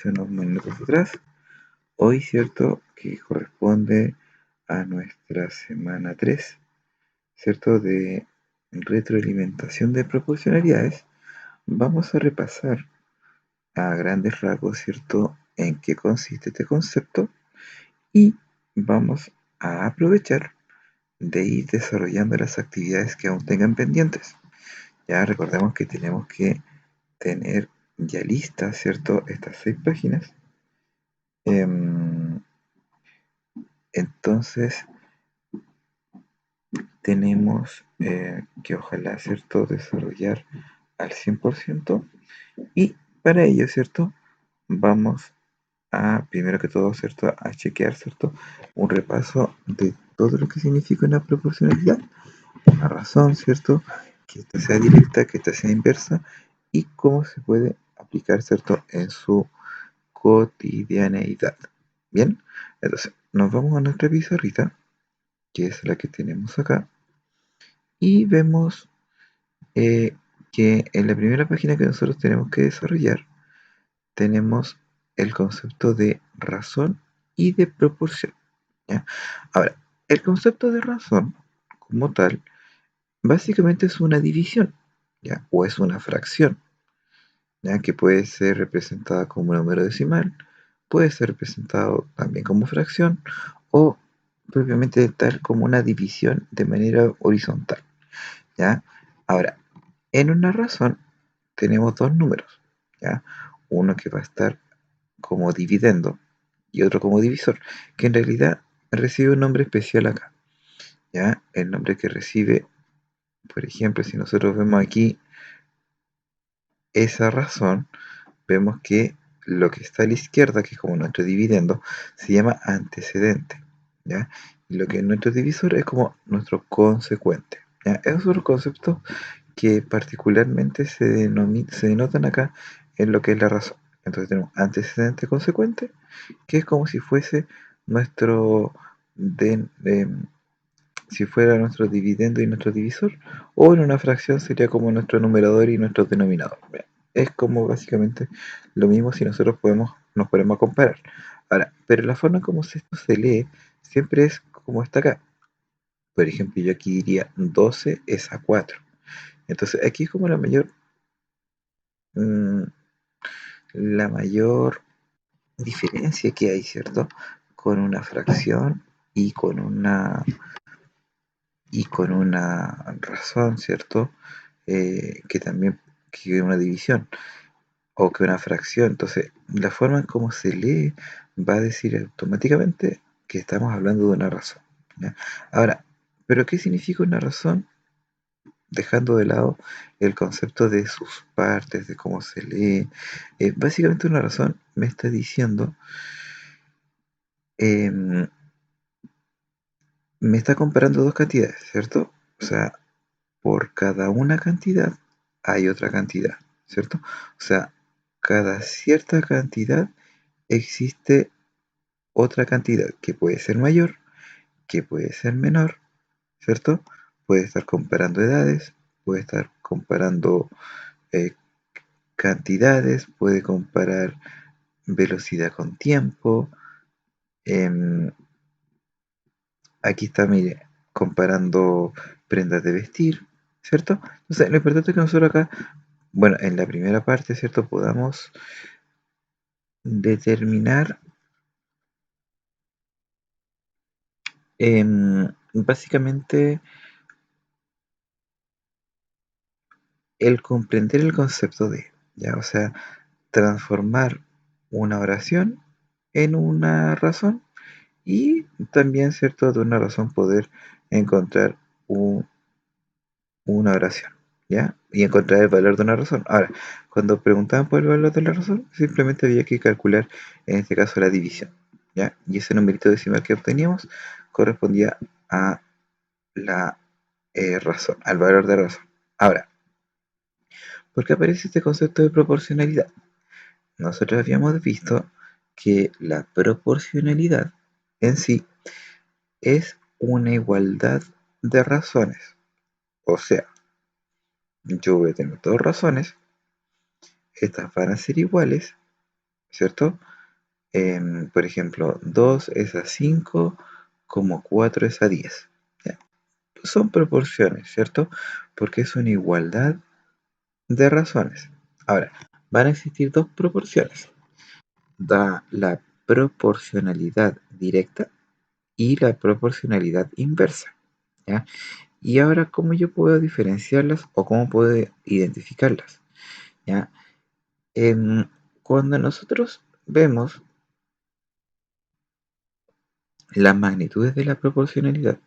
hace unos minutos atrás. Hoy, ¿cierto? Que corresponde a nuestra semana 3, ¿cierto? De retroalimentación de proporcionalidades. Vamos a repasar a grandes rasgos, ¿cierto? En qué consiste este concepto y vamos a aprovechar de ir desarrollando las actividades que aún tengan pendientes. Ya recordemos que tenemos que tener ya listas, ¿cierto? Estas 6 páginas. Entonces tenemos que ojalá, ¿cierto? Desarrollar al 100% y para ello, ¿cierto? Vamos a, primero que todo, ¿cierto? A chequear, ¿cierto? Un repaso de todo lo que significa una proporcionalidad, una razón, ¿cierto? Que esta sea directa, que esta sea inversa y cómo se puede aplicar, ¿cierto? En su cotidianeidad. Bien, entonces nos vamos a nuestra pizarrita, que es la que tenemos acá, y vemos eh, que en la primera página que nosotros tenemos que desarrollar tenemos el concepto de razón y de proporción. ¿Ya? Ahora, el concepto de razón como tal básicamente es una división, ¿ya? O es una fracción, ¿ya? Que puede ser representada como un número decimal, puede ser representado también como fracción o propiamente tal como una división de manera horizontal. ¿Ya? Ahora, en una razón tenemos dos números, ¿ya? Uno que va a estar como dividendo y otro como divisor, que en realidad recibe un nombre especial acá, ¿ya? El nombre que recibe, por ejemplo, si nosotros vemos aquí esa razón, vemos que lo que está a la izquierda, que es como nuestro dividendo, se llama antecedente, ¿ya? Y lo que es nuestro divisor es como nuestro consecuente, ¿ya? Esos son los conceptos que particularmente se denotan acá en lo que es la razón. Entonces tenemos antecedente consecuente, que es como si fuese nuestro, si fuera nuestro dividendo y nuestro divisor, o en una fracción sería como nuestro numerador y nuestro denominador. Bien, es como básicamente lo mismo si nosotros nos podemos comparar. Ahora, pero la forma como esto se lee siempre es como está acá. Por ejemplo, yo aquí diría 12 es a 4. Entonces aquí es como mm, la mayor diferencia que hay, ¿cierto? Con una fracción y con una razón, ¿cierto? Que también que una división o que una fracción. Entonces, la forma en cómo se lee va a decir automáticamente que estamos hablando de una razón, ¿ya? Ahora, ¿pero qué significa una razón? Dejando de lado el concepto de sus partes, de cómo se lee. Básicamente una razón me está diciendo, em, me está comparando dos cantidades, ¿cierto? O sea, por cada una cantidad hay otra cantidad, ¿cierto? O sea, cada cierta cantidad existe otra cantidad que puede ser mayor, que puede ser menor, ¿cierto? Puede estar comparando edades, puede estar comparando eh, cantidades, puede comparar velocidad con tiempo. em, Aquí está, mire, comparando prendas de vestir, ¿cierto? Entonces, lo importante es que nosotros acá, bueno, en la primera parte, ¿cierto? Podamos determinar básicamente el comprender el concepto de, ¿ya? O sea, transformar una oración en una razón y también, ¿cierto? De una razón poder encontrar un- una oración, ¿ya? Y encontrar el valor de una razón. Ahora, cuando preguntaban por el valor de la razón, simplemente había que calcular, en este caso, la división, ¿ya? Y ese numerito decimal que obteníamos correspondía a la razón, al valor de razón. Ahora, ¿por qué aparece este concepto de proporcionalidad? Nosotros habíamos visto que la proporcionalidad en sí es una igualdad de razones. O sea, yo voy a tener dos razones, estas van a ser iguales, ¿cierto? Por ejemplo, 2 es a 5 como 4 es a 10. ¿Ya? Son proporciones, ¿cierto? Porque es una igualdad de razones. Ahora, van a existir dos proporciones. Da la proporcionalidad directa y la proporcionalidad inversa. ¿Ya? Y ahora, ¿cómo yo puedo diferenciarlas o cómo puedo identificarlas? ¿Ya? Em, Cuando nosotros vemos las magnitudes de la proporcionalidad,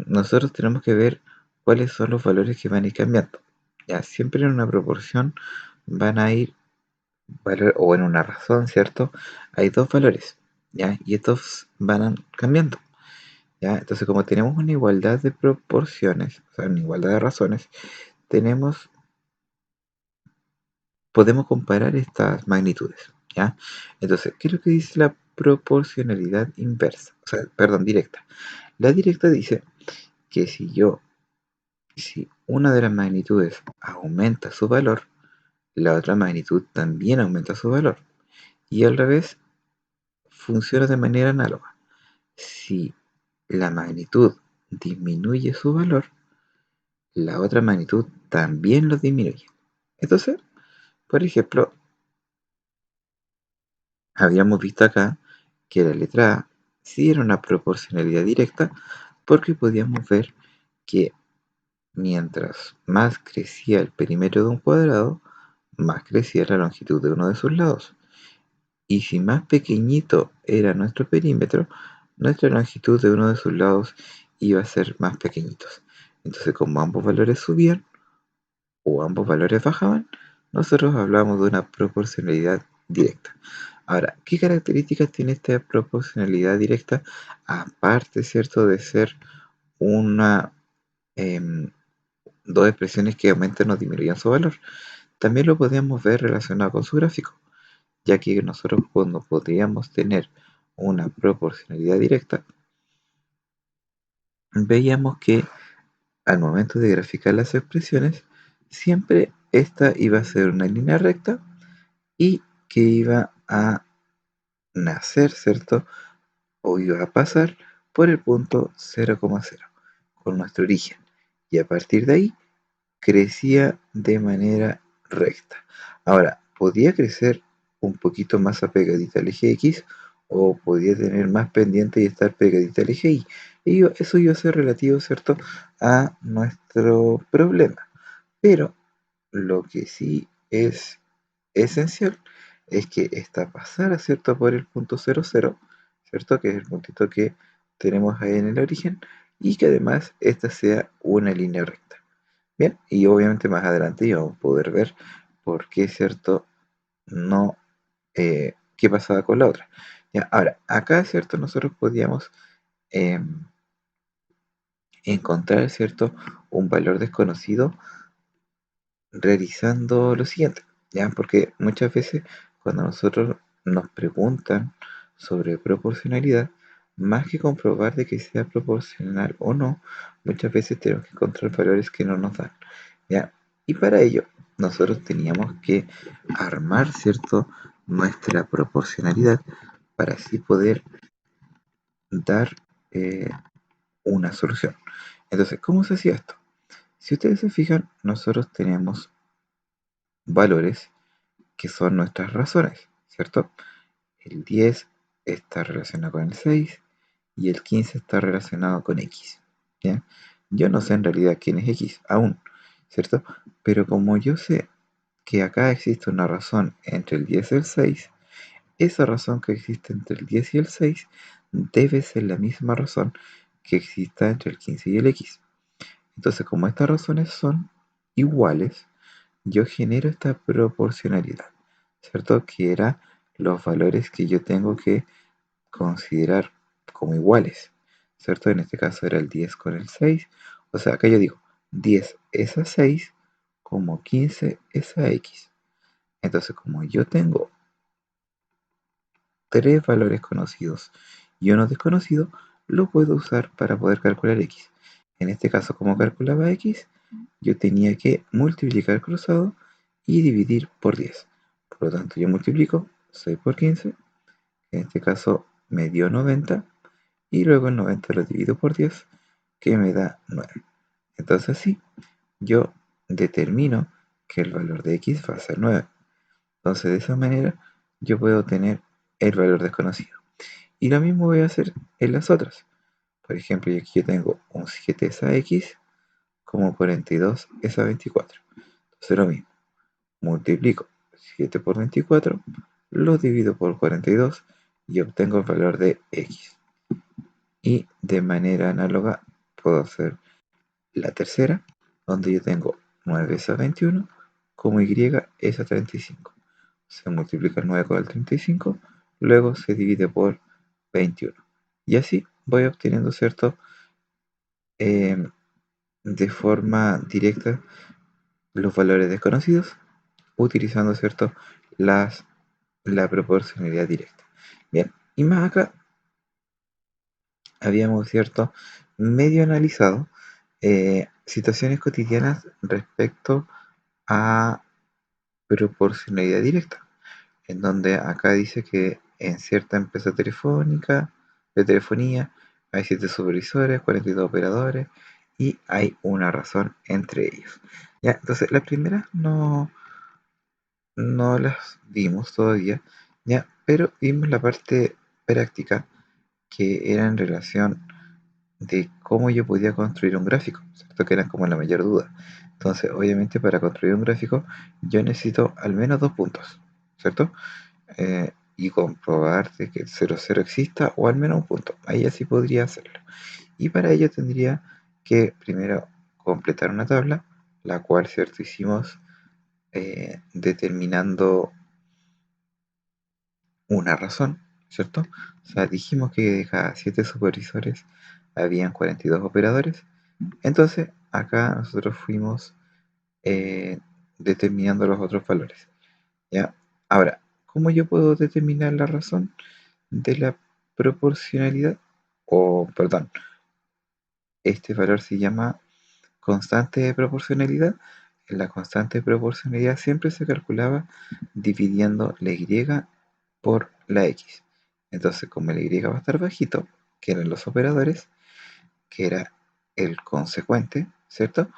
nosotros tenemos que ver cuáles son los valores que van a ir cambiando. Ya, siempre en una proporción van a ir o en una razón, ¿cierto? Hay dos valores, ¿ya? Y estos van cambiando, ¿ya? Entonces, como tenemos una igualdad de proporciones, o sea, una igualdad de razones, tenemos, podemos comparar estas magnitudes, ¿ya? Entonces, ¿qué es lo que dice la proporcionalidad inversa? O sea, perdón, directa. La directa dice que si una de las magnitudes aumenta su valor, la otra magnitud también aumenta su valor. Y al revés, funciona de manera análoga. Si la magnitud disminuye su valor, la otra magnitud también lo disminuye. Entonces, por ejemplo, habíamos visto acá que la letra A sí era una proporcionalidad directa porque podíamos ver que mientras más crecía el perímetro de un cuadrado, más crecía la longitud de uno de sus lados. Y si más pequeñito era nuestro perímetro, nuestra longitud de uno de sus lados iba a ser más pequeñitos. Entonces, como ambos valores subían o ambos valores bajaban, nosotros hablamos de una proporcionalidad directa. Ahora, ¿qué características tiene esta proporcionalidad directa? Aparte, ¿cierto?, de ser una, em, dos expresiones que aumentan o disminuyen su valor. También lo podríamos ver relacionado con su gráfico, ya que nosotros cuando podríamos tener una proporcionalidad directa, veíamos que al momento de graficar las expresiones, siempre esta iba a ser una línea recta y que iba a nacer, ¿cierto? O iba a pasar por el punto 0,0 con nuestro origen. Y a partir de ahí crecía de manera recta. Ahora, podía crecer un poquito más apegadita al eje X o podía tener más pendiente y estar pegadita al eje Y. Y eso iba a ser relativo, ¿cierto?, a nuestro problema. Pero lo que sí es esencial es que esta pasara, ¿cierto?, por el punto 00, ¿cierto?, que es el puntito que tenemos ahí en el origen, y que además esta sea una línea recta. Bien, y obviamente más adelante ya vamos a poder ver por qué, ¿cierto?, no, qué pasaba con la otra. Ya, ahora, acá, ¿cierto?, nosotros podíamos em, encontrar, ¿cierto?, un valor desconocido realizando lo siguiente, ¿ya? Porque muchas veces cuando nosotros nos preguntan sobre proporcionalidad, más que comprobar de que sea proporcional o no, muchas veces tenemos que encontrar valores que no nos dan, ¿ya? Y para ello, nosotros teníamos que armar, ¿cierto?, nuestra proporcionalidad para así poder dar eh, una solución. Entonces, ¿cómo se hacía esto? Si ustedes se fijan, nosotros tenemos valores que son nuestras razones, ¿cierto? El 10 está relacionado con el 6 y el 15 está relacionado con X, ¿ya? Yo no sé en realidad quién es X aún, ¿cierto? Pero como yo sé que acá existe una razón entre el 10 y el 6, esa razón que existe entre el 10 y el 6 debe ser la misma razón que exista entre el 15 y el X. Entonces, como estas razones son iguales, yo genero esta proporcionalidad, ¿cierto? Que era los valores que yo tengo que considerar como iguales, ¿cierto? En este caso era el 10 con el 6. O sea, acá yo digo 10 es a 6 como 15 es a X. Entonces, como yo tengo tres valores conocidos y uno desconocido, lo puedo usar para poder calcular X. En este caso, como calculaba X, yo tenía que multiplicar cruzado y dividir por 10. Por lo tanto, yo multiplico 6 por 15, en este caso me dio 90, y luego el 90 lo divido por 10, que me da 9. Entonces sí, yo determino que el valor de x va a ser 9. Entonces de esa manera yo puedo tener el valor desconocido. Y lo mismo voy a hacer en las otras. Por ejemplo, aquí yo tengo un 7 es a x como 42 es a 24. Entonces lo mismo, multiplico 7 por 24, lo divido por 42 y obtengo el valor de x. Y de manera análoga puedo hacer la tercera, donde yo tengo 9 es a 21 como y es a 35. Se multiplica el 9 con el 35, luego se divide por 21. Y así voy obteniendo, ¿cierto? Em, de forma directa los valores desconocidos, utilizando, ¿cierto? Las, la proporcionalidad directa. Bien, y más acá habíamos, ¿cierto? Medio analizado situaciones cotidianas respecto a proporcionalidad directa, en donde acá dice que en cierta empresa telefónica, de telefonía, hay 7 supervisores, 42 operadores y hay una razón entre ellos. Ya, entonces las primeras no las vimos todavía, ya, pero vimos la parte práctica que era en relación de cómo yo podía construir un gráfico, ¿cierto? Que era como la mayor duda. Entonces, obviamente para construir un gráfico yo necesito al menos dos puntos, ¿cierto? Y comprobar de que el 0,0 exista o al menos un punto. Ahí así podría hacerlo. Y para ello tendría que primero completar una tabla, la cual, ¿cierto? Hicimos determinando una razón, ¿cierto? O sea, dijimos que de cada 7 supervisores habían 42 operadores. Entonces, acá nosotros fuimos eh, determinando los otros valores, ¿ya? Ahora, ¿cómo yo puedo determinar la razón de la proporcionalidad? O, perdón, este valor se llama constante de proporcionalidad. La constante de proporcionalidad siempre se calculaba dividiendo la y por la x. Entonces, como la y va a estar bajito, que eran los operadores, que era el consecuente, ¿cierto?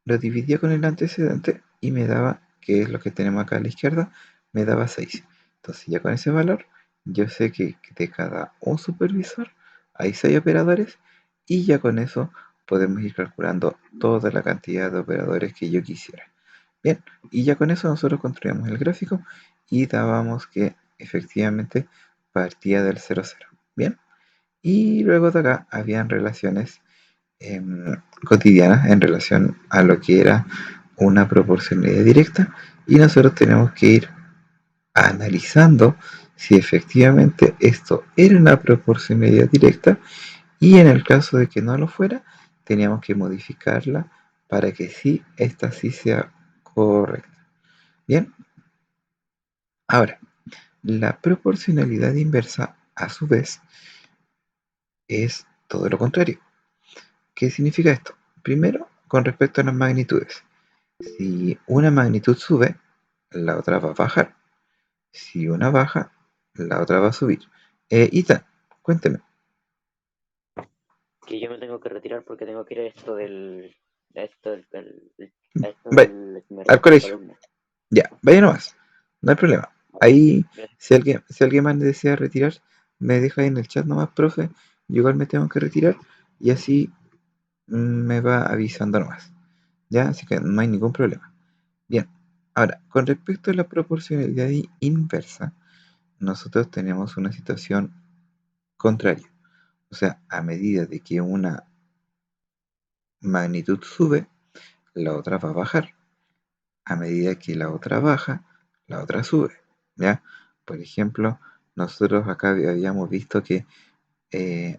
Lo dividía con el antecedente y me daba, que es lo que tenemos acá a la izquierda, me daba 6. Entonces ya con ese valor, yo sé que de cada un supervisor hay 6 operadores y ya con eso podemos ir calculando toda la cantidad de operadores que yo quisiera. Bien, y ya con eso nosotros construíamos el gráfico y dábamos que efectivamente partía del 0,0. Bien, y luego de acá habían relaciones cotidianas en relación a lo que era una proporcionalidad directa y nosotros tenemos que ir analizando si efectivamente esto era una proporcionalidad directa y en el caso de que no lo fuera, teníamos que modificarla para que sí, esta sí sea correcta. Bien, ahora, la proporcionalidad inversa a su vez es todo lo contrario. ¿Qué significa esto? Primero, con respecto a las magnitudes. Si una magnitud sube, la otra va a bajar. Si una baja, la otra va a subir. Ethan, cuénteme. Que yo me tengo que retirar porque tengo que ir a esto del, a esto Vaya, del que me al reemplaza colegio. alumno. Ya, vaya nomás. No hay problema. Vale, Ahí, gracias. si alguien más desea retirar, me deja ahí en el chat nomás, profe. Yo igual me tengo que retirar y así me va avisando nomás. ¿Ya? Así que no hay ningún problema. Bien. Ahora, con respecto a la proporcionalidad inversa, nosotros tenemos una situación contraria. O sea, a medida de que una magnitud sube, la otra va a bajar. A medida que la otra baja, la otra sube. ¿Ya? Por ejemplo, nosotros acá habíamos visto que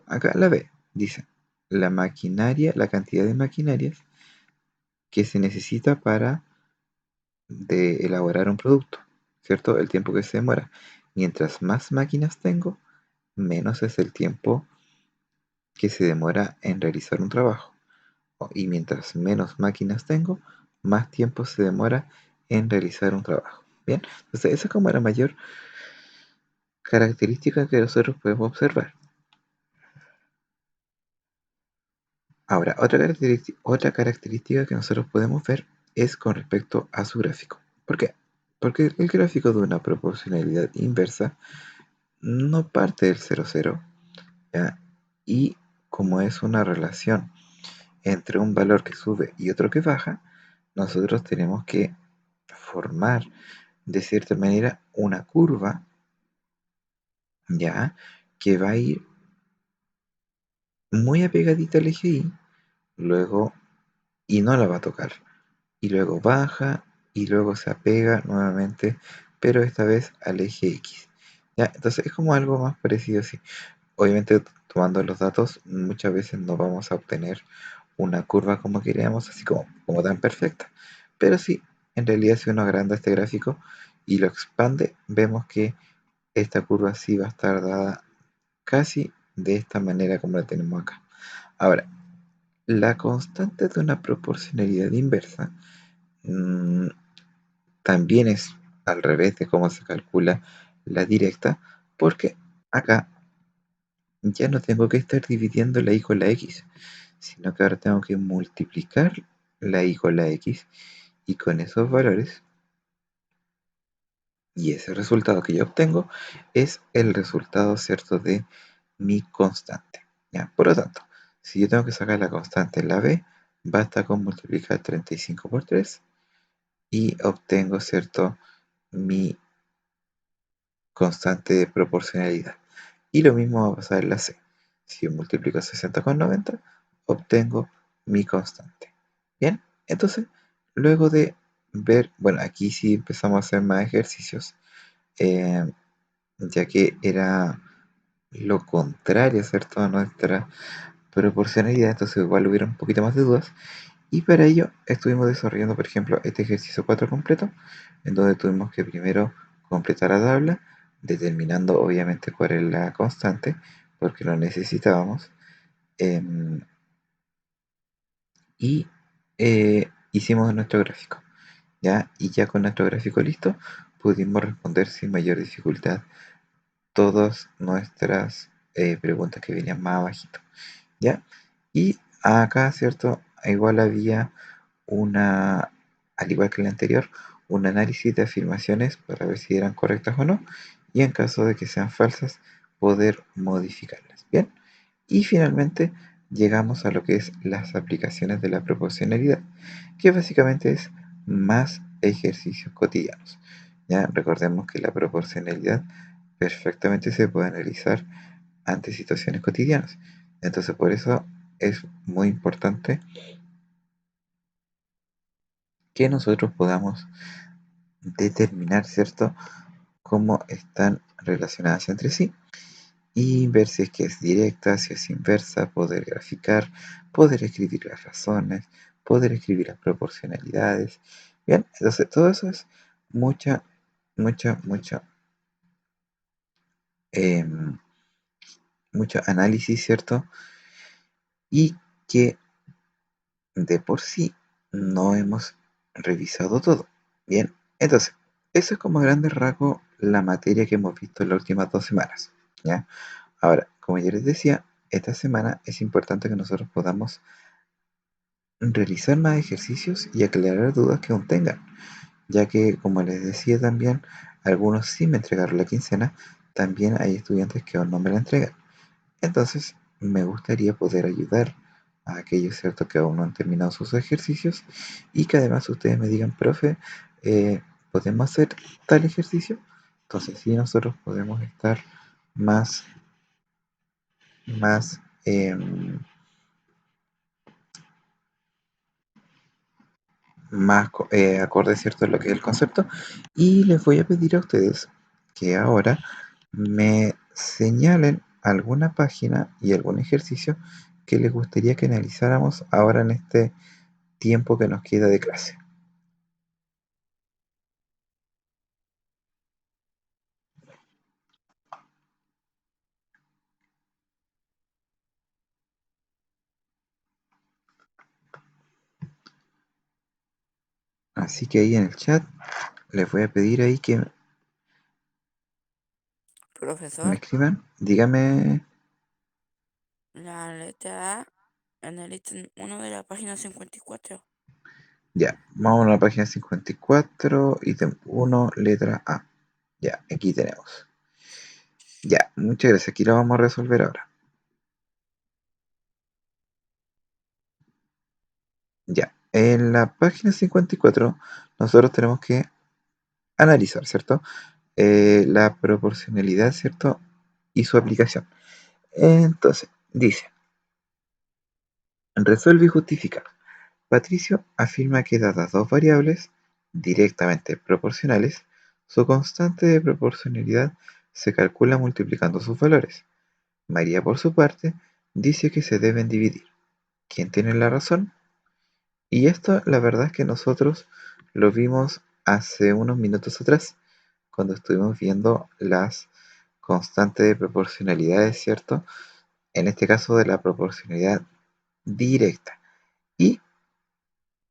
acá la B dice la maquinaria, la cantidad de maquinarias que se necesita para elaborar un producto, ¿cierto? El tiempo que se demora. Mientras más máquinas tengo, menos es el tiempo que se demora en realizar un trabajo. Y mientras menos máquinas tengo, más tiempo se demora en realizar un trabajo. Bien, entonces esa es como la mayor característica que nosotros podemos observar. Ahora, otra característica que nosotros podemos ver es con respecto a su gráfico. ¿Por qué? Porque el gráfico de una proporcionalidad inversa no parte del 0,0, ¿ya? Y como es una relación entre un valor que sube y otro que baja, nosotros tenemos que formar de cierta manera una curva, ¿ya? Que va a ir muy apegadita al eje Y, luego, y no la va a tocar. Y luego baja y luego se apega nuevamente, pero esta vez al eje X. ¿Ya? Entonces es como algo más parecido así. Obviamente tomando los datos, muchas veces no vamos a obtener una curva como queríamos, así como tan perfecta. Pero sí, en realidad si uno agranda este gráfico y lo expande, vemos que esta curva sí va a estar dada casi de esta manera como la tenemos acá. Ahora, la constante de una proporcionalidad inversa mm, también es al revés de cómo se calcula la directa, porque acá ya no tengo que estar dividiendo la y con la x, sino que ahora tengo que multiplicar la y con la x, y con esos valores, y ese resultado que yo obtengo es el resultado, ¿cierto?, de mi constante. ¿Ya? Por lo tanto, si yo tengo que sacar la constante en la b, basta con multiplicar 35 por 3 y obtengo, ¿cierto?, mi constante de proporcionalidad. Y lo mismo va a pasar en la C. Si yo multiplico 60 con 90, obtengo mi constante. Bien, entonces, luego de ver, bueno, aquí sí empezamos a hacer más ejercicios, eh, ya que era lo contrario, ¿cierto?, a nuestra proporcionalidad, entonces igual hubiera un poquito más de dudas. Y para ello estuvimos desarrollando, por ejemplo, este ejercicio 4 completo, en donde tuvimos que primero completar la tabla, determinando obviamente cuál es la constante, porque lo necesitábamos, em, y hicimos nuestro gráfico, ¿ya? Y ya con nuestro gráfico listo, pudimos responder sin mayor dificultad todas nuestras preguntas que venían más abajito, ¿ya? Y acá, ¿cierto? Igual había una, al igual que el anterior, un análisis de afirmaciones para ver si eran correctas o no, y en caso de que sean falsas, poder modificarlas. Bien, y finalmente llegamos a lo que es las aplicaciones de la proporcionalidad, que básicamente es más ejercicios cotidianos. Ya recordemos que la proporcionalidad perfectamente se puede analizar ante situaciones cotidianas. Entonces, por eso es muy importante que nosotros podamos determinar, ¿cierto?, cómo están relacionadas entre sí y ver si es que es directa, si es inversa, poder graficar, poder escribir las razones, poder escribir las proporcionalidades. Bien, entonces todo eso es mucha, mucha, em, mucho análisis, ¿cierto? Y que de por sí no hemos revisado todo. Bien, entonces, eso es como a grandes rasgos la materia que hemos visto en las últimas 2 semanas. ¿Ya? Ahora, como ya les decía, esta semana es importante que nosotros podamos realizar más ejercicios y aclarar dudas que aún tengan, ya que, como les decía también, algunos sí me entregaron la quincena, también hay estudiantes que aún no me la entregan. Entonces, me gustaría poder ayudar a aquellos, ¿cierto?, que aún no han terminado sus ejercicios y que además ustedes me digan, profe, eh, ¿podemos hacer tal ejercicio? Entonces, sí, nosotros podemos estar más, más, acorde, ¿cierto?, a lo que es el concepto. Y les voy a pedir a ustedes que ahora me señalen alguna página y algún ejercicio que les gustaría que analizáramos ahora en este tiempo que nos queda de clase. Así que ahí en el chat les voy a pedir ahí que me Profesor, escriban. Dígame, la letra A en el ítem 1 de la página 54. ya, vamos a la página 54, ítem 1, letra A. Ya, aquí tenemos. Ya, muchas gracias. Aquí lo vamos a resolver ahora. Ya, en la página 54 nosotros tenemos que analizar, ¿cierto? La proporcionalidad, ¿cierto? Y su aplicación. Entonces, dice, resuelve y justifica. Patricio afirma que dadas dos variables directamente proporcionales, su constante de proporcionalidad se calcula multiplicando sus valores. María, por su parte, dice que se deben dividir. ¿Quién tiene la razón? Y esto, la verdad es que nosotros lo vimos hace unos minutos atrás, cuando estuvimos viendo las constantes de proporcionalidades, ¿cierto? En este caso de la proporcionalidad directa. Y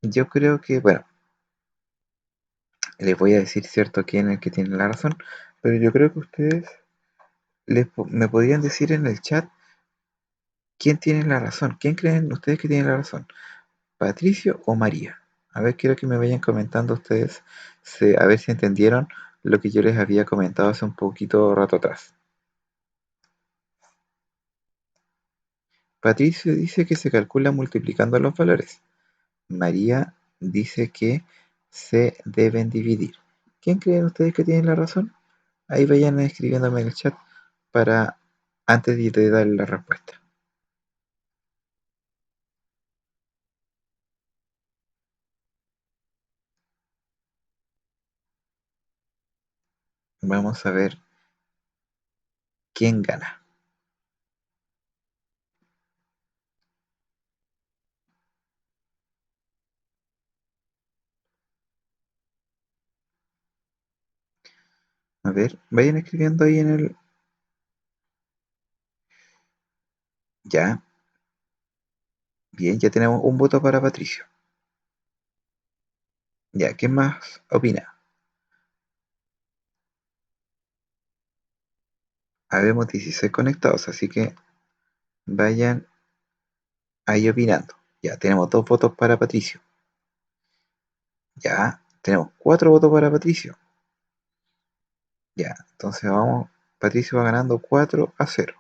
yo creo que, bueno, les voy a decir, ¿cierto?, quién es el que tiene la razón, pero yo creo que ustedes me podrían decir en el chat quién tiene la razón, quién creen ustedes que tiene la razón, Patricio o María. A ver, quiero que me vayan comentando ustedes, a ver si entendieron lo que yo les había comentado hace un poquito rato atrás. Patricio dice que se calcula multiplicando los valores. María dice que se deben dividir. ¿Quién creen ustedes que tiene la razón? Ahí vayan escribiéndome en el chat para antes de dar la respuesta. Vamos a ver quién gana. A ver, vayan escribiendo ahí en el... Ya, bien, ya tenemos un voto para Patricio. Ya, ¿quién más opina? Habemos 16 conectados, así que vayan ahí opinando. Ya, tenemos 2 votos para Patricio. Ya, tenemos 4 votos para Patricio. Ya, entonces vamos, Patricio va ganando 4-0.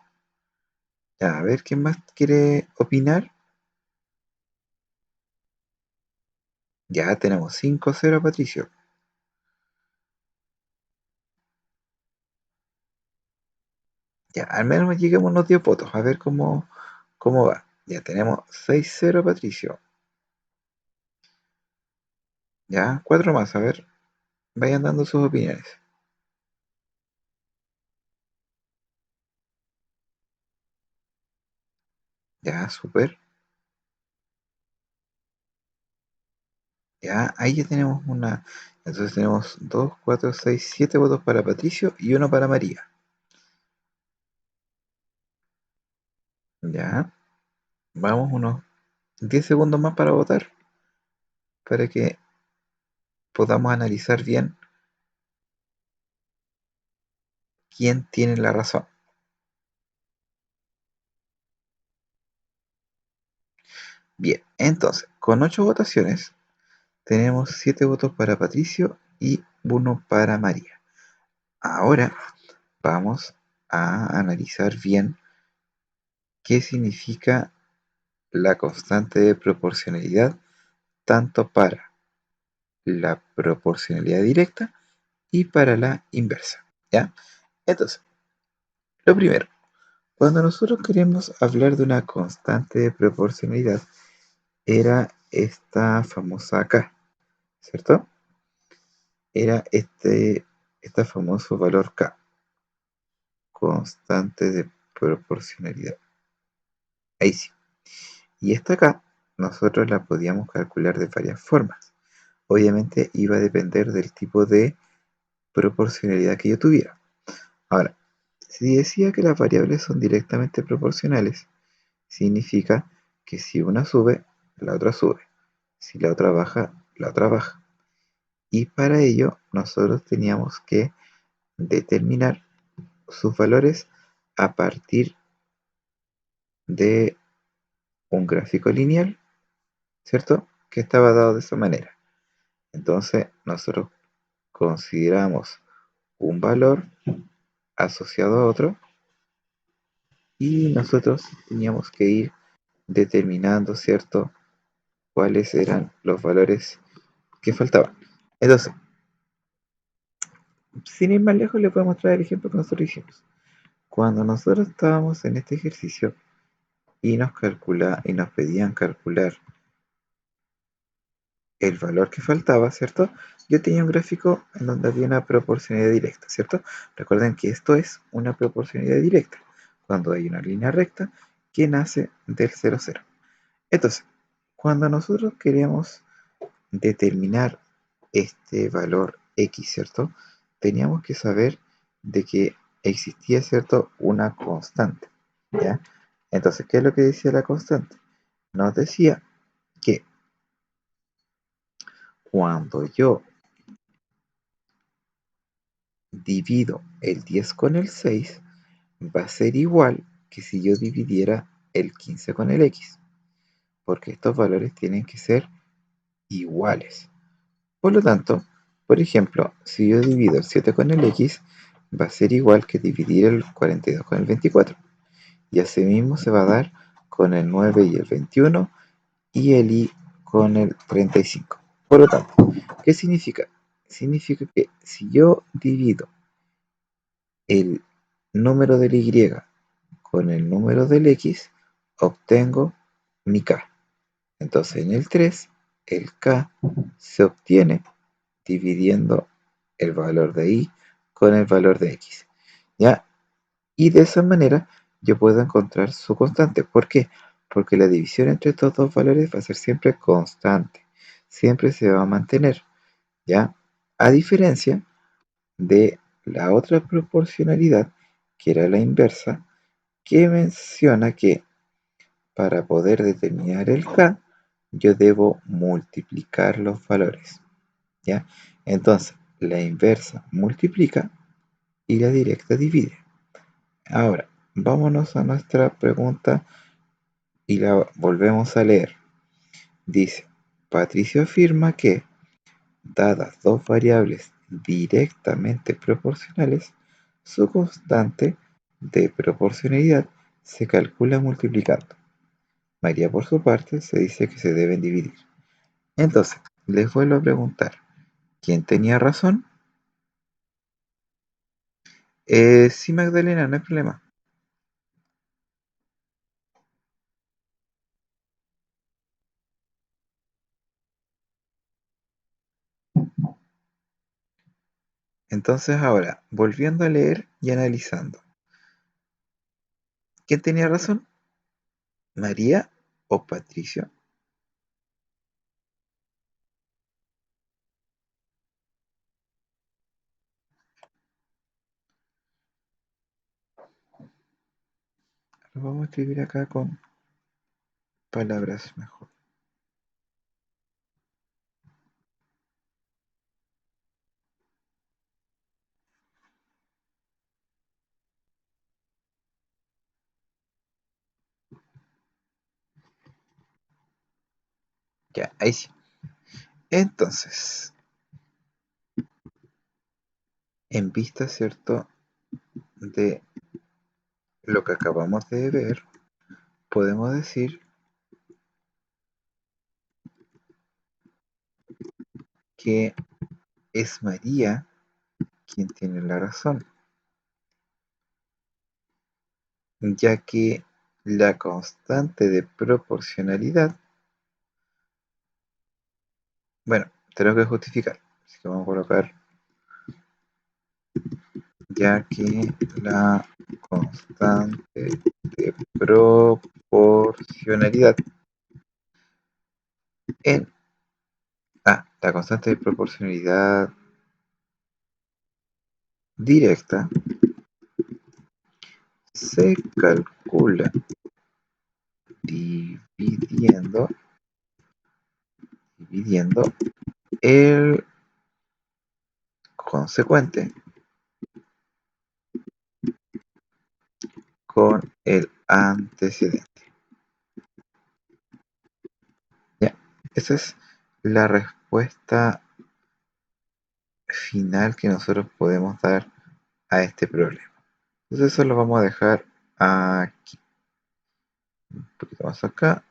Ya, a ver, ¿quién más quiere opinar? Ya tenemos 5-0 a Patricio. Ya, al menos lleguemos a unos 10 votos, a ver cómo va. Ya tenemos 6-0 a Patricio. Ya, 4 más, a ver, vayan dando sus opiniones. Ya, súper. Ya, ahí ya tenemos una. Entonces tenemos 2, 4, 6, 7 votos para Patricio y uno para María. Ya, vamos unos 10 segundos más para votar, para que podamos analizar bien quién tiene la razón. Bien, entonces, con 8 votaciones, tenemos 7 votos para Patricio y uno para María. Ahora vamos a analizar bien qué significa la constante de proporcionalidad tanto para la proporcionalidad directa y para la inversa. ¿Ya? Entonces, lo primero, cuando nosotros queremos hablar de una constante de proporcionalidad, era esta famosa K, ¿cierto? Era este famoso valor K, constante de proporcionalidad. Ahí sí. Y esta K, nosotros la podíamos calcular de varias formas. Obviamente iba a depender del tipo de proporcionalidad que yo tuviera. Ahora, si decía que las variables son directamente proporcionales, significa que si una sube, la otra sube. Si la otra baja, la otra baja. Y para ello nosotros teníamos que determinar sus valores a partir de un gráfico lineal, ¿cierto? Que estaba dado de esa manera. Entonces nosotros consideramos un valor asociado a otro y nosotros teníamos que ir determinando, ¿cierto? Cuáles eran los valores que faltaban. Entonces, sin ir más lejos, le podemos traer el ejemplo que nosotros hicimos. Cuando nosotros estábamos en este ejercicio y nos pedían calcular el valor que faltaba, ¿cierto? Yo tenía un gráfico en donde había una proporcionalidad directa, ¿cierto? Recuerden que esto es una proporcionalidad directa, cuando hay una línea recta que nace del 0, 0. Entonces, cuando nosotros queremos determinar este valor x, ¿cierto? Teníamos que saber de que existía, ¿cierto? Una constante, ¿ya? Entonces, ¿qué es lo que decía la constante? Nos decía que cuando yo divido el 10 con el 6, va a ser igual que si yo dividiera el 15 con el x, porque estos valores tienen que ser iguales. Por lo tanto, por ejemplo, si yo divido el 7 con el x, va a ser igual que dividir el 42 con el 24. Y asimismo se va a dar con el 9 y el 21 y el y con el 35. Por lo tanto, ¿qué significa? Significa que si yo divido el número del y con el número del x, obtengo mi k. Entonces en el 3, el k se obtiene dividiendo el valor de y con el valor de x. ¿Ya? Y de esa manera yo puedo encontrar su constante. ¿Por qué? Porque la división entre estos dos valores va a ser siempre constante. Siempre se va a mantener. ¿Ya? A diferencia de la otra proporcionalidad, que era la inversa, que menciona que para poder determinar el k, yo debo multiplicar los valores. ¿Ya? Entonces, la inversa multiplica y la directa divide. Ahora, vámonos a nuestra pregunta y la volvemos a leer. Dice, Patricio afirma que, dadas dos variables directamente proporcionales, su constante de proporcionalidad se calcula multiplicando. María, por su parte, se dice que se deben dividir. Entonces, les vuelvo a preguntar, ¿quién tenía razón? Sí, Magdalena, no hay problema. Entonces ahora, volviendo a leer y analizando, ¿quién tenía razón? ¿María o Patricio? Lo vamos a escribir acá con palabras mejor. Ya, ahí sí. Entonces, en vista, ¿cierto?, de lo que acabamos de ver, podemos decir que es María quien tiene la razón, ya que la constante de proporcionalidad, bueno, tengo que justificar, así que vamos a colocar, ya que la constante de proporcionalidad en la constante de proporcionalidad directa se calcula dividiendo el consecuente con el antecedente. Ya, esa es la respuesta final que nosotros podemos dar a este problema. Entonces eso lo vamos a dejar aquí, un poquito más acá.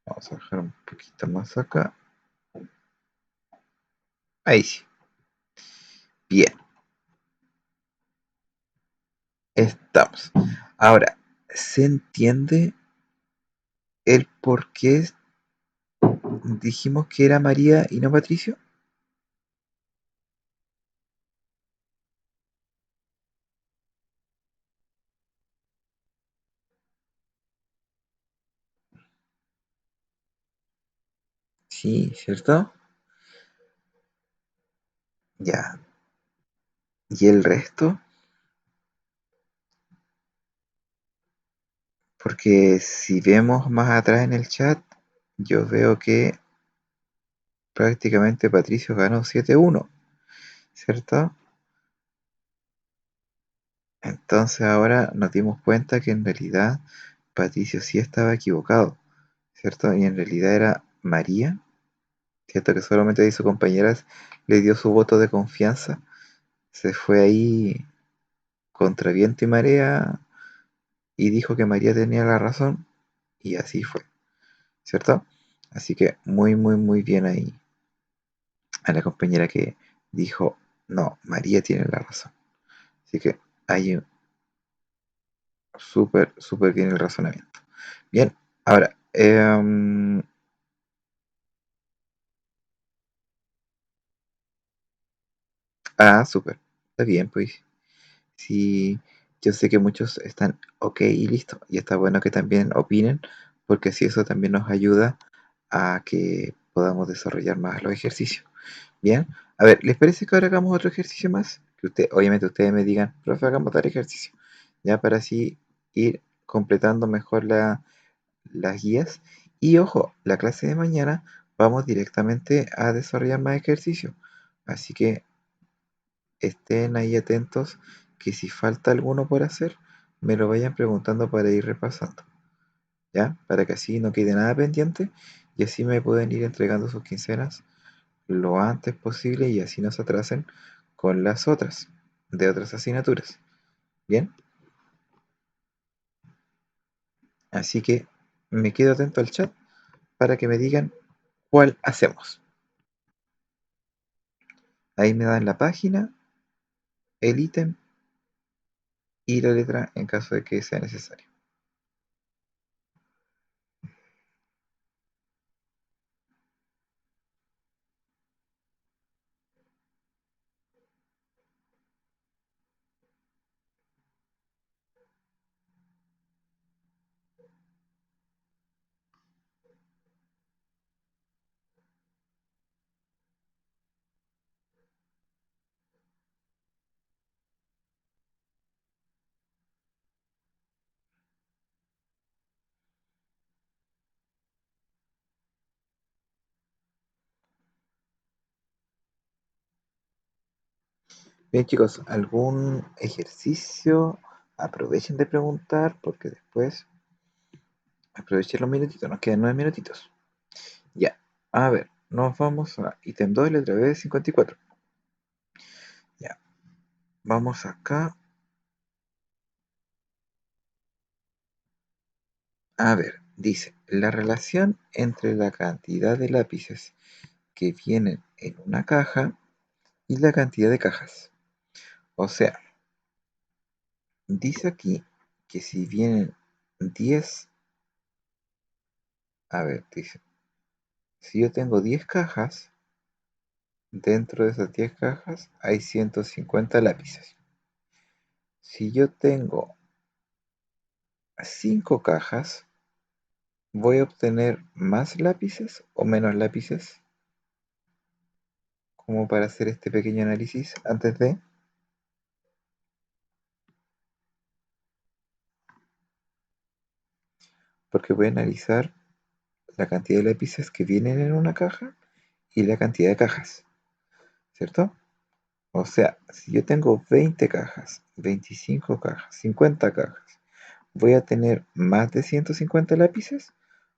Vamos a dejar un poquito más acá. Ahí sí. Bien, estamos. Ahora, ¿se entiende el por qué dijimos que era María y no Patricio? Sí, ¿cierto? Ya. ¿Y el resto? Porque si vemos más atrás en el chat, yo veo que prácticamente Patricio ganó 7-1, ¿cierto? Entonces ahora nos dimos cuenta que en realidad Patricio sí estaba equivocado, ¿cierto? Y en realidad era María, ¿cierto? Que solamente ahí su compañera le dio su voto de confianza, se fue ahí contra viento y marea y dijo que María tenía la razón y así fue, ¿cierto? Así que muy, muy, muy bien ahí a la compañera que dijo, no, María tiene la razón. Así que ahí súper, súper bien el razonamiento. Bien, ahora, súper, está bien, pues. Sí, yo sé que muchos están ok y listo. Y está bueno que también opinen, porque así eso también nos ayuda a que podamos desarrollar más los ejercicios. Bien, a ver, ¿les parece que ahora hagamos otro ejercicio más? Que usted, obviamente ustedes me digan, profe, hagamos tal ejercicio. Ya para así ir completando mejor las guías. Y ojo, la clase de mañana vamos directamente a desarrollar más ejercicios. Así que estén ahí atentos que si falta alguno por hacer, me lo vayan preguntando para ir repasando, ¿ya? Para que así no quede nada pendiente y así me pueden ir entregando sus quincenas lo antes posible y así no se atrasen con las otras, de otras asignaturas, ¿bien? Así que me quedo atento al chat para que me digan cuál hacemos. Ahí me dan la página, el ítem y la letra en caso de que sea necesario. Bien chicos, ¿algún ejercicio? Aprovechen de preguntar porque después aprovechen los minutitos, nos quedan 9 minutitos. Ya, a ver, nos vamos a ítem 2, letra B, 54. Ya, vamos acá. A ver, dice, la relación entre la cantidad de lápices que vienen en una caja y la cantidad de cajas. O sea, dice aquí que si vienen 10, a ver, dice, si yo tengo 10 cajas, dentro de esas 10 cajas hay 150 lápices. Si yo tengo 5 cajas, voy a obtener más lápices o menos lápices, como para hacer este pequeño análisis antes de, porque voy a analizar la cantidad de lápices que vienen en una caja y la cantidad de cajas, ¿cierto? O sea, si yo tengo 20 cajas, 25 cajas, 50 cajas, ¿voy a tener más de 150 lápices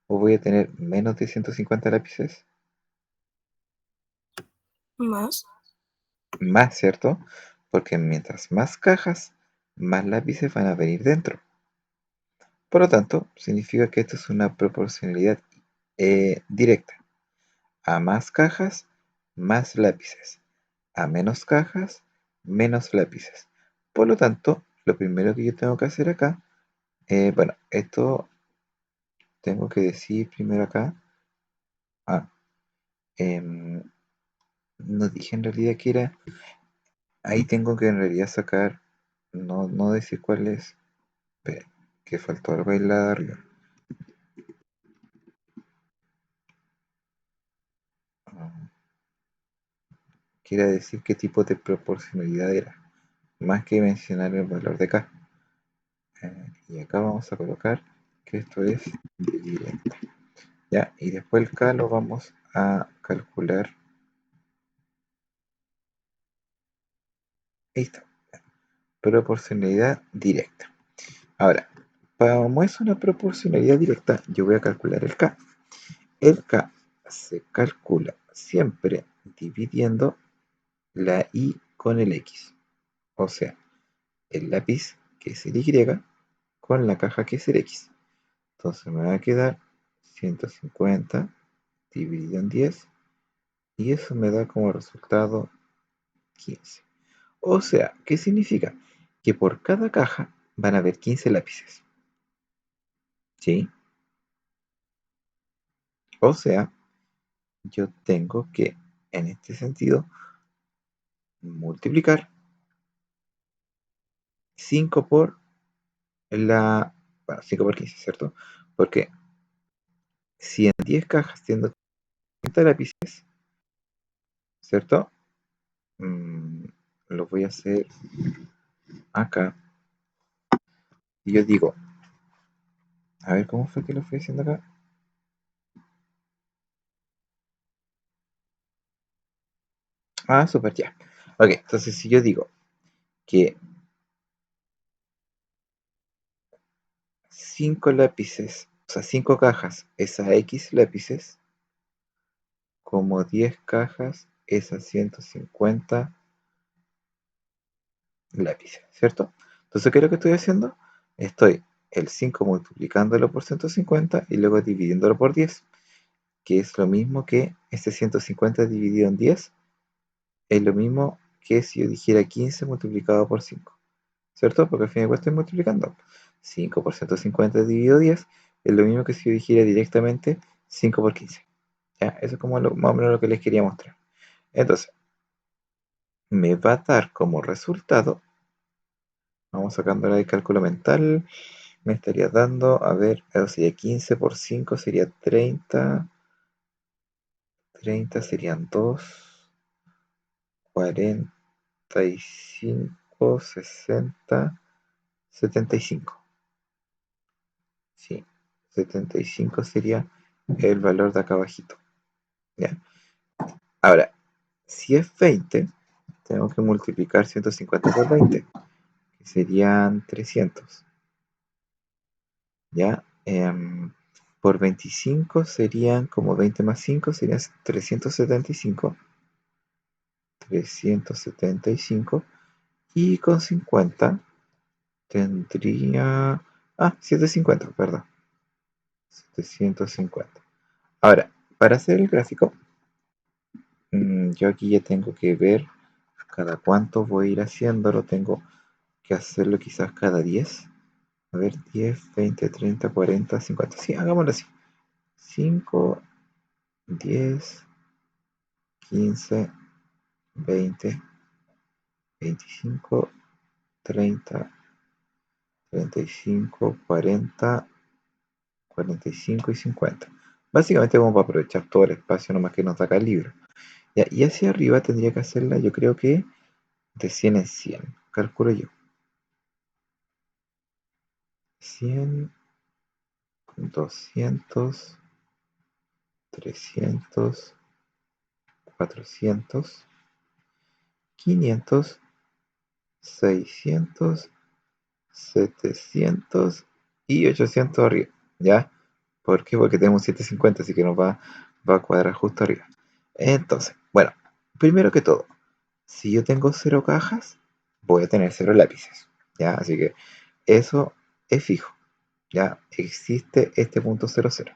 o voy a tener menos de 150 lápices? Más. Más, ¿cierto? Porque mientras más cajas, más lápices van a venir dentro. Por lo tanto, significa que esto es una proporcionalidad directa. A más cajas, más lápices. A menos cajas, menos lápices. Por lo tanto, lo primero que yo tengo que hacer acá, bueno, esto tengo que decir primero acá. Ah, em, no dije en realidad que era. Ahí tengo que en realidad sacar, no decir cuál es. Espera, que faltó algo ahí en la de arriba. Ah, quiere decir qué tipo de proporcionalidad era, más que mencionar el valor de K. Y acá vamos a colocar que esto es directo. Ya, y después el K lo vamos a calcular. Ahí está, proporcionalidad directa. Ahora, como es una proporcionalidad directa, yo voy a calcular el K. El K se calcula siempre dividiendo la Y con el X. O sea, el lápiz, que es el Y, con la caja, que es el X. Entonces me va a quedar 150 dividido en 10 y eso me da como resultado 15. O sea, ¿qué significa? Que por cada caja van a haber 15 lápices. ¿Sí? O sea, yo tengo que, en este sentido, multiplicar 5 por la... Bueno, 5 por 15, ¿cierto? Porque si en 10 cajas tengo 30 lápices, ¿cierto? Mm, lo voy a hacer acá. Y yo digo, a ver, ¿cómo fue que lo fui haciendo acá? Ah, súper, ya. Ok, entonces si yo digo que 5 lápices, o sea, 5 cajas es a X lápices, como 10 cajas es a 150 lápices, ¿cierto? Entonces, ¿qué es lo que estoy haciendo? Estoy el 5 multiplicándolo por 150 y luego dividiéndolo por 10, que es lo mismo que este 150 dividido en 10, es lo mismo que si yo dijera 15 multiplicado por 5, ¿cierto? Porque al fin y al cabo estoy multiplicando. 5 por 150 dividido 10 es lo mismo que si yo dijera directamente 5 por 15. ¿Ya? Eso es como más o menos lo que les quería mostrar. Entonces, me va a dar como resultado, vamos sacando el cálculo mental, me estaría dando, a ver, eso sería 15 por 5 sería 30, 30 serían 2, 45, 60, 75. Sí, 75 sería el valor de acá abajito. ¿Ya? Ahora, si es 20, tengo que multiplicar 150 por 20, que serían 300. ¿Ya? Por 25 serían como 20 más 5, serían 375. 375. Y con 50 tendría... Ah, 750, perdón. 750. Ahora, para hacer el gráfico, yo aquí ya tengo que ver cada cuánto voy a ir haciéndolo. Tengo que hacerlo quizás cada 10. A ver, 10, 20, 30, 40, 50. Sí, hagámoslo así. 5, 10, 15, 20, 25, 30, 35, 40, 45 y 50. Básicamente como para aprovechar todo el espacio nomás que nos da acá el libro. Ya, y hacia arriba tendría que hacerla, yo creo que de 100 en 100. Calculo yo. 100, 200, 300, 400, 500, 600, 700 y 800 arriba, ¿ya? ¿Por qué? Porque tenemos 750, así que va a cuadrar justo arriba. Entonces, bueno, primero que todo, si yo tengo 0 cajas, voy a tener 0 lápices, ¿ya? Así que eso es fijo, ¿ya? Existe este punto 00.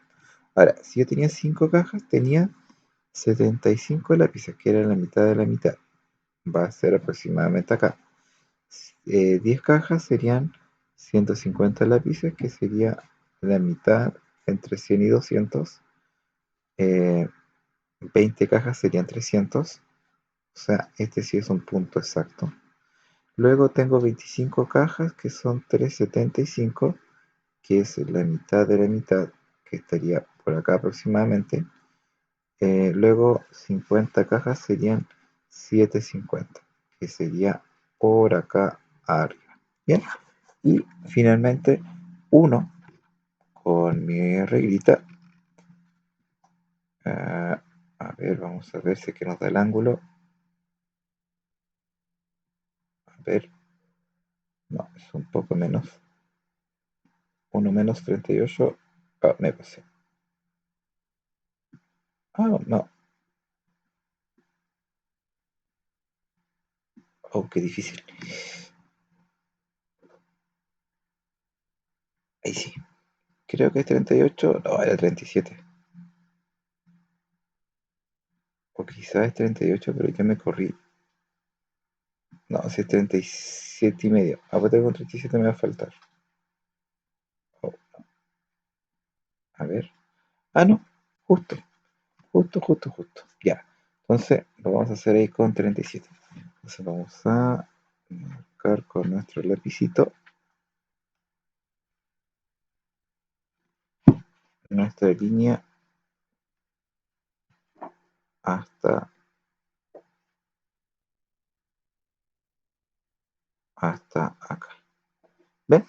Ahora, si yo tenía 5 cajas, tenía 75 lápices, que era la mitad de la mitad. Va a ser aproximadamente acá. 10 cajas serían 150 lápices, que sería la mitad entre 100 y 200. Eh, 20 cajas serían 300. O sea, este sí es un punto exacto. Luego tengo 25 cajas, que son 375, que es la mitad de la mitad, que estaría por acá aproximadamente. Luego 50 cajas serían 750, que sería por acá arriba. Bien, y finalmente uno con mi reglita. A ver, vamos a ver si es que nos da el ángulo. A ver, no, es un poco menos. Uno menos 38. Ah, me pasé. Ah, no. Oh, qué difícil. Ahí sí. Creo que es 38. No, era 37. O quizás es 38, pero yo me corrí. No, si es 37 y medio. Aparte con 37 me va a faltar. Oh, a ver. Ah, no. Justo, justo, justo, justo. Ya. Entonces lo vamos a hacer ahí con 37. Entonces vamos a marcar con nuestro lapicito nuestra línea hasta, hasta acá. ¿Ven?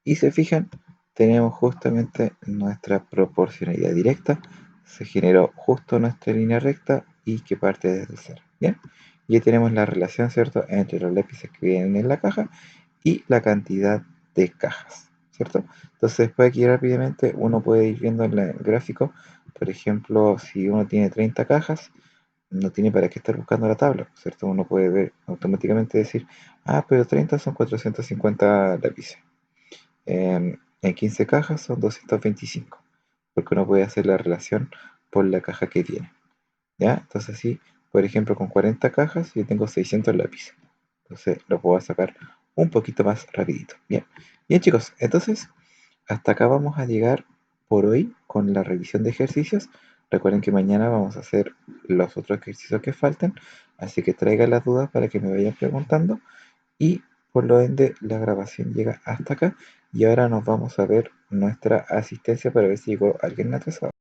Y se fijan, tenemos justamente nuestra proporcionalidad directa. Se generó justo nuestra línea recta y que parte desde cero. ¿Bien? Y ahí tenemos la relación, ¿cierto?, entre los lápices que vienen en la caja y la cantidad de cajas, ¿cierto? Entonces, después aquí rápidamente uno puede ir viendo en el gráfico, por ejemplo, si uno tiene 30 cajas, no tiene para qué estar buscando la tabla, ¿cierto? Uno puede ver automáticamente decir, ah, pero 30 son 450 lápices. En 15 cajas son 225, porque uno puede hacer la relación por la caja que tiene, ¿ya? Entonces, sí, por ejemplo, con 40 cajas yo tengo 600 lápices. Entonces, lo puedo sacar un poquito más rapidito. Bien, bien chicos, entonces, hasta acá vamos a llegar por hoy con la revisión de ejercicios. Recuerden que mañana vamos a hacer los otros ejercicios que faltan, así que traigan las dudas para que me vayan preguntando. Y por lo ende, la grabación llega hasta acá. Y ahora nos vamos a ver nuestra asistencia para ver si llegó alguien atrasado.